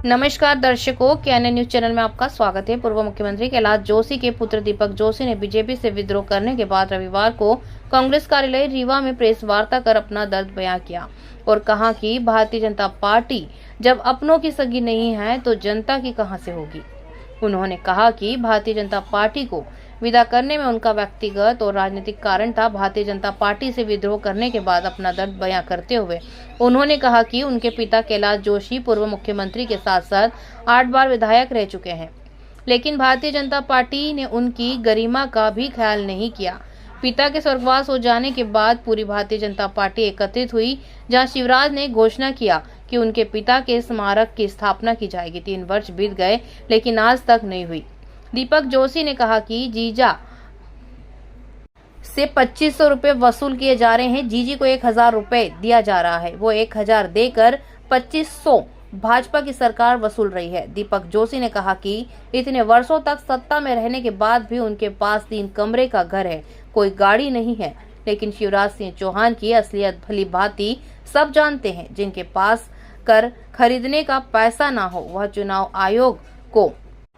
नमस्कार दर्शकों, KNN news channel में आपका स्वागत है। पूर्व मुख्यमंत्री कैलाश जोशी के पुत्र दीपक जोशी ने बीजेपी से विद्रोह करने के बाद रविवार को कांग्रेस कार्यालय रीवा में प्रेस वार्ता कर अपना दर्द बयां किया और कहा कि भारतीय जनता पार्टी जब अपनों की सगी नहीं है तो जनता की कहां से होगी। उन्होंने कहा कि भारतीय जनता पार्टी को विदा करने में उनका व्यक्तिगत और राजनीतिक कारण था। भारतीय जनता पार्टी से विद्रोह करने के बाद अपना दर्द बयां करते हुए उन्होंने कहा कि उनके पिता कैलाश जोशी पूर्व मुख्यमंत्री के साथ साथ 8 बार विधायक रह चुके हैं, लेकिन भारतीय जनता पार्टी ने उनकी गरिमा का भी ख्याल नहीं किया। पिता के स्वर्गवास हो जाने के बाद पूरी भारतीय जनता पार्टी एकत्रित हुई, जहां शिवराज ने घोषणा किया कि उनके पिता के स्मारक की स्थापना की जाएगी। 3 वर्ष बीत गए लेकिन आज तक नहीं हुई। दीपक जोशी ने कहा कि जीजा से 2500 रुपए वसूल किए जा रहे हैं। जीजी को 1000 रुपए दिया जा रहा है, वो 1000 देकर 2500 भाजपा की सरकार वसूल रही है। दीपक जोशी ने कहा कि इतने वर्षों तक सत्ता में रहने के बाद भी उनके पास 3 कमरे का घर है, कोई गाड़ी नहीं है, लेकिन शिवराज सिंह चौहान की असलियत भली भांति सब जानते हैं। जिनके पास कर खरीदने का पैसा ना हो वह चुनाव आयोग को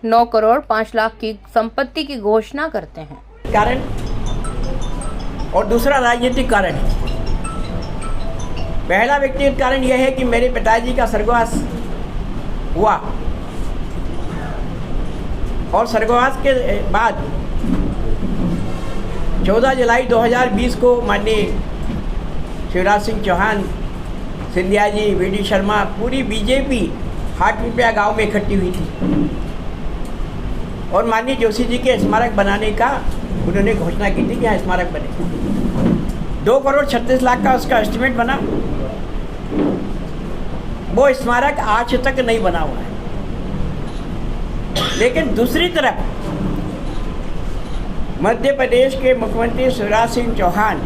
9 करोड़ 5 लाख की संपत्ति की घोषणा करते हैं। कारण और दूसरा राजनीतिक कारण है। पहला व्यक्तिगत कारण यह है कि मेरे पिताजी का स्वर्गवास हुआ और स्वर्गवास के बाद 14 जुलाई 2020 को माननीय शिवराज सिंह चौहान, सिंधिया जी, वी.डी. शर्मा, पूरी बीजेपी हाटपिपलिया गांव में इकट्ठी हुई थी और माननीय जोशी जी के स्मारक बनाने का उन्होंने घोषणा की थी कि यहाँ स्मारक बने। 2 करोड़ 36 लाख का उसका एस्टिमेट बना। वो स्मारक आज तक नहीं बना हुआ है। लेकिन दूसरी तरफ मध्य प्रदेश के मुख्यमंत्री शिवराज सिंह चौहान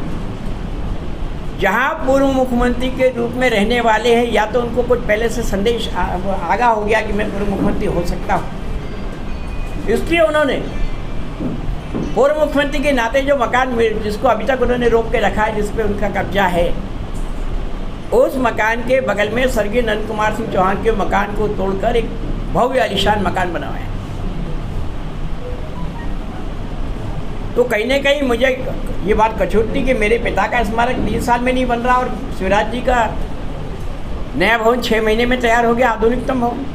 जहाँ पूर्व मुख्यमंत्री के रूप में रहने वाले हैं, या तो उनको कुछ पहले से संदेश आगाह हो गया कि मैं पूर्व मुख्यमंत्री हो सकता हूँ, इसलिए उन्होंने पूर्व मुख्यमंत्री के नाते जो मकान जिसको अभी तक उन्होंने रोक के रखा है, जिस पे उनका कब्जा है, उस मकान के बगल में स्वर्गीय नंद कुमार सिंह चौहान के मकान को तोड़कर एक भव्य आलीशान मकान बनवाया। तो कहीं ना कहीं मुझे ये बात कछूटती कि मेरे पिता का स्मारक 3 साल में नहीं बन रहा और शिवराज जी का नया भवन 6 महीने में तैयार हो गया, आधुनिकतम भवन।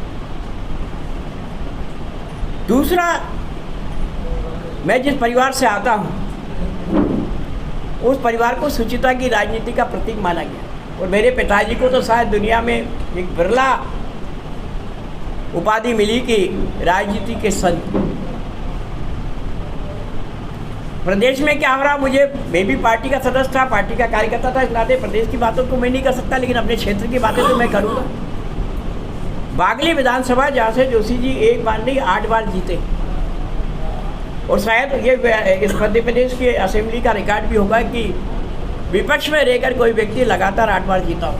दूसरा, मैं जिस परिवार से आता हूँ उस परिवार को सुचिता की राजनीति का प्रतीक माना गया और मेरे पिताजी को तो शायद दुनिया में एक बिरला उपाधि मिली कि राजनीति के संत। प्रदेश में क्या हो रहा, मैं भी पार्टी का सदस्य था, पार्टी का कार्यकर्ता था, इस नाते प्रदेश की बातों को मैं नहीं कर सकता, लेकिन अपने क्षेत्र की बातें तो मैं करूँगा। बागली विधानसभा जहाँ से जोशी जी 1 बार नहीं 8 बार जीते और शायद ये इस मध्य प्रदेश की असेंबली का रिकॉर्ड भी होगा कि विपक्ष में रहकर कोई व्यक्ति लगातार 8 बार जीता हो।